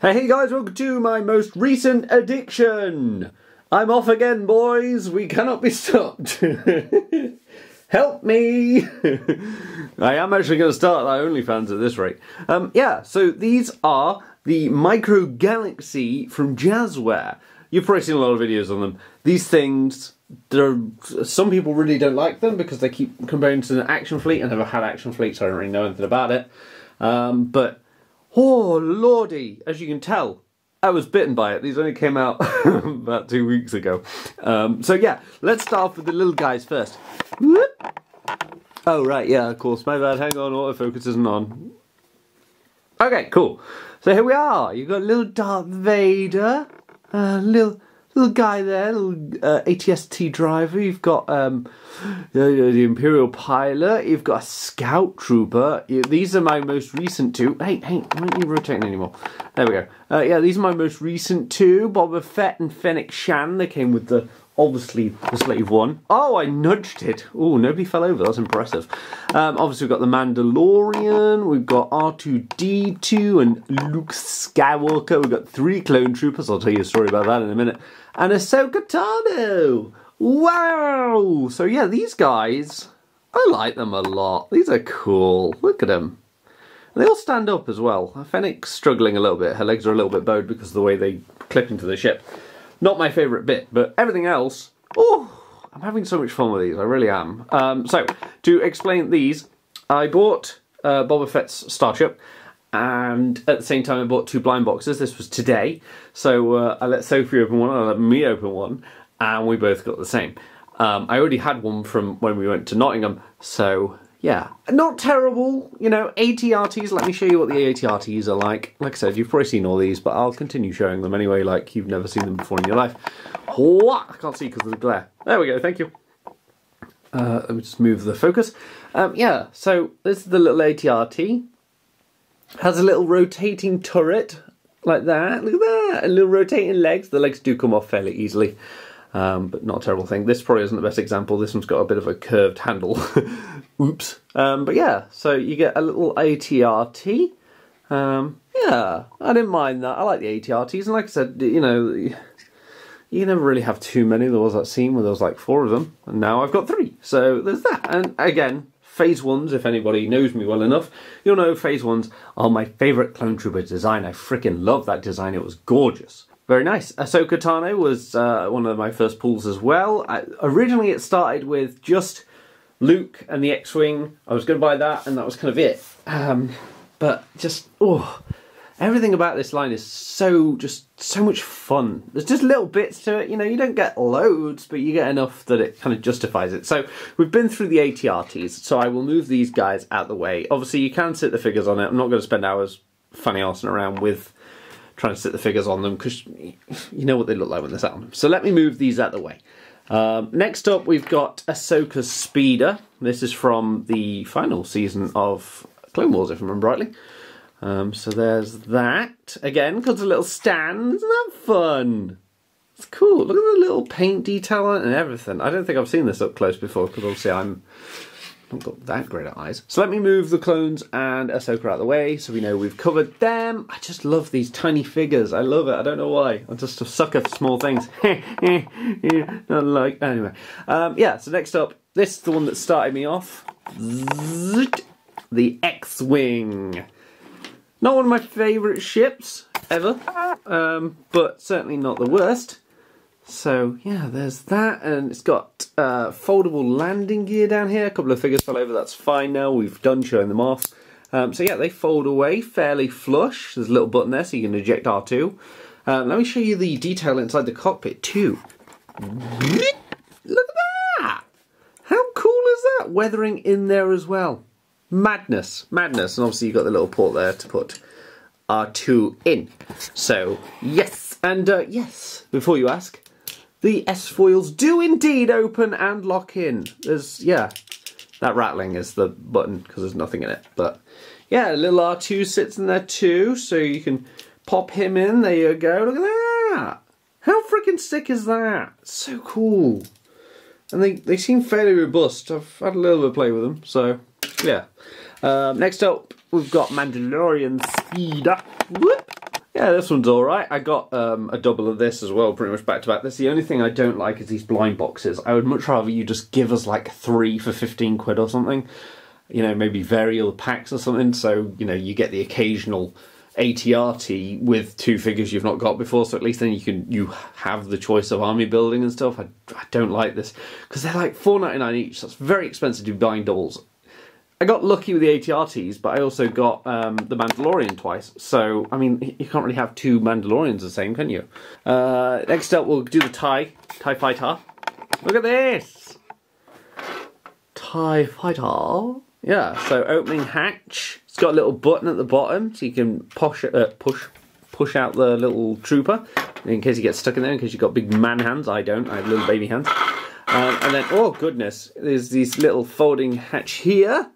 Hey guys, welcome to my most recent addiction. I'm off again, boys. We cannot be stopped. Help me. I am actually going to start my OnlyFans at this rate. So these are the Micro Galaxy from Jazzware. You've probably seen a lot of videos on them. These things, some people really don't like them because they keep comparing to an Action Fleet. I never had Action Fleet, so I don't really know anything about it. But oh lordy, as you can tell, I was bitten by it. These only came out about 2 weeks ago. So yeah, let's start off with the little guys first. Whoop. Oh right, yeah, of course, my bad. Hang on, autofocus isn't on. Okay, cool. So here we are. You've got little Darth Vader, little guy there, little ATST driver. You've got the Imperial pilot. You've got a Scout Trooper. These are my most recent two. Hey, why aren't you rotating anymore? There we go. Yeah, these are my most recent two. Boba Fett and Fennec Shan. They came with obviously the Slave One. Oh, I nudged it. Oh, nobody fell over. That's impressive. Obviously, we've got the Mandalorian. We've got R2-D2 and Luke Skywalker. We've got 3 clone troopers. I'll tell you a story about that in a minute. And Ahsoka Tano. Wow. So yeah, these guys, I like them a lot. These are cool. Look at them. And they all stand up as well. Fennec's struggling a little bit. Her legs are a little bit bowed because of the way they clip into the ship. Not my favourite bit, but everything else, oh, I'm having so much fun with these, I really am. So, to explain these, I bought Boba Fett's Starship, and at the same time I bought 2 blind boxes. This was today, so I let Sophie open one, I let me open one, and we both got the same. I already had one from when we went to Nottingham, so yeah, not terrible, you know. ATRTs, let me show you what the ATRTs are like. Like I said, you've probably seen all these, but I'll continue showing them anyway, like you've never seen them before in your life. What? I can't see because of the glare. There we go, thank you. Let me just move the focus. Yeah, so this is the little ATRT. Has a little rotating turret, like that. Look at that, and little rotating legs. The legs do come off fairly easily. But not a terrible thing. This probably isn't the best example. This one's got a bit of a curved handle. Oops. But yeah, so you get a little ATRT. Yeah, I didn't mind that. I like the ATRTs. And like I said, you know, you never really have too many. There was that scene where there was like 4 of them. And now I've got 3. So there's that. And again, Phase 1s, if anybody knows me well enough, you'll know Phase 1s are my favourite Clone Trooper design. I freaking love that design. It was gorgeous. Very nice. Ahsoka Tano was one of my first pulls as well. Originally it started with just Luke and the X-Wing. I was going to buy that and that was kind of it. But just, everything about this line is so much fun. There's just little bits to it, you know, you don't get loads, but you get enough that it kind of justifies it. So we've been through the ATRTs, so I will move these guys out the way. Obviously you can sit the figures on it. I'm not going to spend hours funny arsing around with trying to sit the figures on them because you know what they look like when they're sat on them. So let me move these out the way. Next up we've got Ahsoka's Speeder. This is from the final season of Clone Wars, if I remember rightly. So there's that. Again, comes a little stand. Isn't that fun? It's cool. Look at the little paint detail on it and everything. I don't think I've seen this up close before because obviously I haven't got that great at eyes. So let me move the clones and Ahsoka out of the way so we know we've covered them. I just love these tiny figures. I love it. I don't know why. I'm just a sucker for small things. Not like... Anyway. Yeah, so next up, this is the one that started me off. The X-Wing. Not one of my favourite ships ever, but certainly not the worst. So yeah, there's that, and it's got foldable landing gear down here. A couple of figures fell over, that's fine now, we've done showing them off. So yeah, they fold away fairly flush. There's a little button there so you can eject R2. Let me show you the detail inside the cockpit too. Look at that! How cool is that? Weathering in there as well. Madness, madness. And obviously you've got the little port there to put R2 in. So yes, and yes, before you ask, the S-foils do indeed open and lock in. Yeah, that rattling is the button because there's nothing in it. But yeah, little R2 sits in there too, so you can pop him in. There you go. Look at that. How freaking sick is that? So cool. And they seem fairly robust. I've had a little bit of play with them, so yeah. Next up, we've got Mandalorian Speeder. Whoop. Yeah, this one's alright. I got a double of this as well, pretty much back to back. That's the only thing I don't like is these blind boxes. I would much rather you just give us like 3 for 15 quid or something. You know, maybe vary all the packs or something, so, you know, you get the occasional ATRT with 2 figures you've not got before, so at least then you have the choice of army building and stuff. I don't like this, because they're like $4.99 each, so it's very expensive to be buying doubles. I got lucky with the ATRTs, but I also got the Mandalorian twice. So, I mean, you can't really have 2 Mandalorians the same, can you? Next up, we'll do the TIE Fighter. Look at this! TIE Fighter. Yeah, so opening hatch. It's got a little button at the bottom, so you can push out the little trooper, in case you get stuck in there, in case you've got big man hands. I don't, I have little baby hands. And then, oh goodness, there's these little folding hatch here.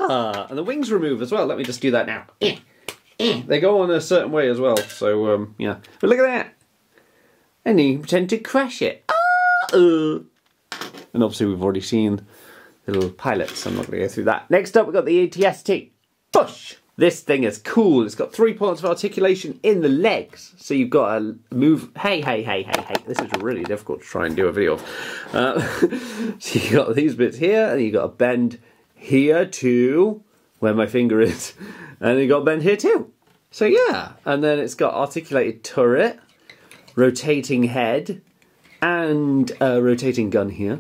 And the wings remove as well. Let me just do that now. They go on a certain way as well. So, yeah. But look at that. And you pretend to crash it. And obviously we've already seen the little pilots. I'm not going to go through that. Next up, we've got the ATST. Push! This thing is cool. It's got 3 points of articulation in the legs. So you've got to move... Hey. This is really difficult to try and do a video of. So you've got these bits here, and you've got to bend here to where my finger is. And you've got to bend here too. So yeah. And then it's got articulated turret, rotating head, and a rotating gun here.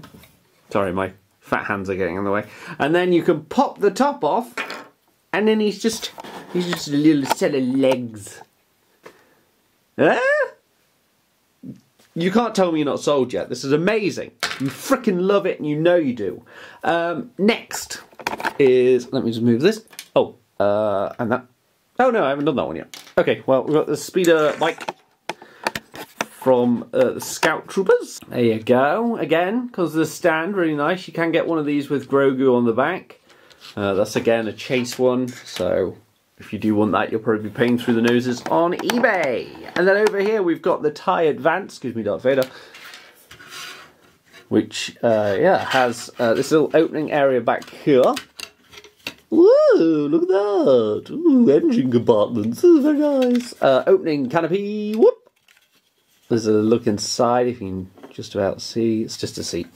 Sorry, my fat hands are getting in the way. And then you can pop the top off. And then he's just a little set of legs. You can't tell me you're not sold yet. This is amazing. You freaking love it, and you know you do. Next is, let me just move this. Oh, and that. Oh no, I haven't done that one yet. Okay, well, we've got the speeder bike from the Scout Troopers. There you go. Again, because the stand, really nice. You can get one of these with Grogu on the back. That's again a chase one, so if you do want that, you'll probably be paying through the noses on eBay. And then over here we've got the TIE Advance, excuse me, Darth Vader, which yeah, has this little opening area back here. Whoa, look at that! Ooh, engine compartments, this is very nice. Opening canopy, whoop! There's a look inside, if you can just about see, it's just a seat.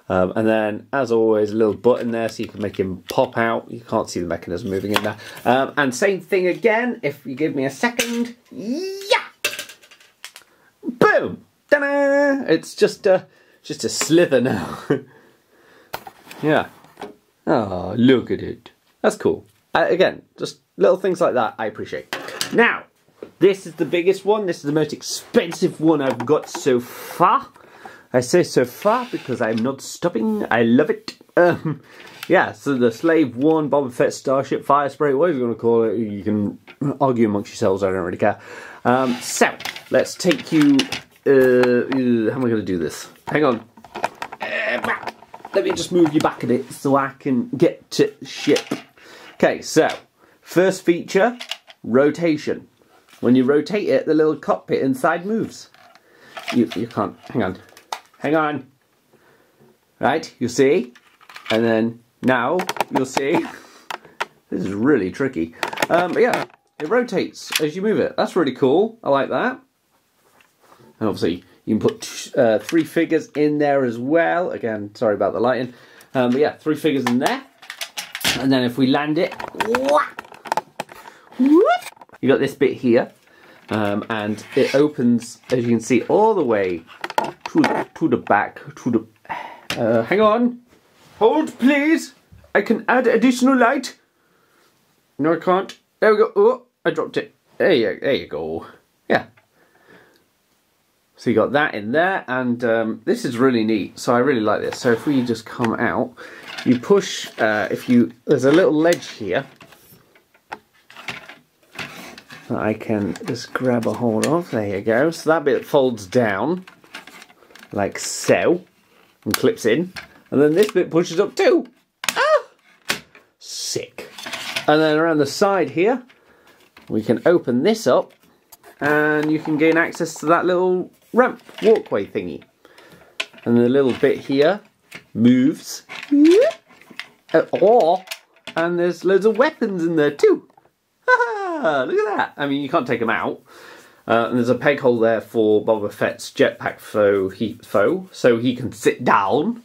And then, as always, a little button there so you can make him pop out. You can't see the mechanism moving in there. And same thing again, if you give me a second. Yeah! Boom! Ta-da! It's just a slither now. Yeah. Oh, look at it. That's cool. Again, just little things like that I appreciate. Now, this is the biggest one. This is the most expensive one I've got so far. I say so far because I'm not stopping. I love it. Yeah, so the Slave 1 Boba Fett Starship Fire Spray, whatever you want to call it, you can argue amongst yourselves, I don't really care. So, let's take you... how am I going to do this? Hang on. Let me just move you back a bit so I can get to ship. Okay, so, first feature, rotation. When you rotate it, the little cockpit inside moves. You can't... Hang on. Right, you see? And then now you'll see. This is really tricky. But yeah, it rotates as you move it. That's really cool. I like that. And obviously you can put 3 figures in there as well. Again, sorry about the lighting. But yeah, 3 figures in there. And then if we land it, you got this bit here. And it opens, as you can see, all the way to the back, to the... hang on. Hold, please. I can add additional light. No, I can't. There we go. Oh, I dropped it. There you go. Yeah. So you got that in there, and this is really neat. So I really like this. So if we just come out, you push, there's a little ledge here that I can just grab a hold of. There you go. So that bit folds down, like so, and clips in. And then this bit pushes up too. Ah! Sick. And then around the side here, we can open this up, and you can gain access to that little ramp walkway thingy. And the little bit here moves. And there's loads of weapons in there too. Look at that. I mean, you can't take them out. And there's a peg hole there for Boba Fett's jetpack foe, so he can sit down.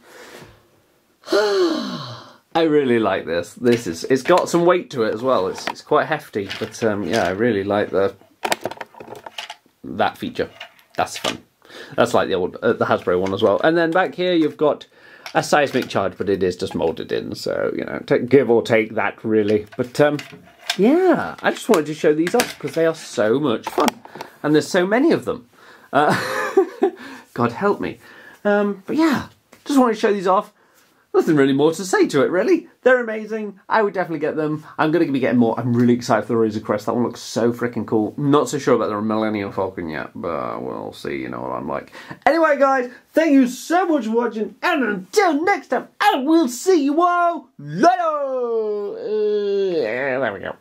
I really like this. It's got some weight to it as well. It's quite hefty, but yeah, I really like that feature. That's fun. That's like the old the Hasbro one as well. And then back here you've got a seismic charge, but it is just molded in, so you know, give or take that really. But yeah, I just wanted to show these off because they are so much fun, and there's so many of them. God help me. But yeah, just wanted to show these off. Nothing really more to say to it, really. They're amazing. I would definitely get them. I'm going to be getting more. I'm really excited for the Razor Crest. That one looks so freaking cool. Not so sure about the Millennium Falcon yet, but we'll see. You know what I'm like. Anyway, guys, thank you so much for watching. And until next time, I will see you all later. There we go.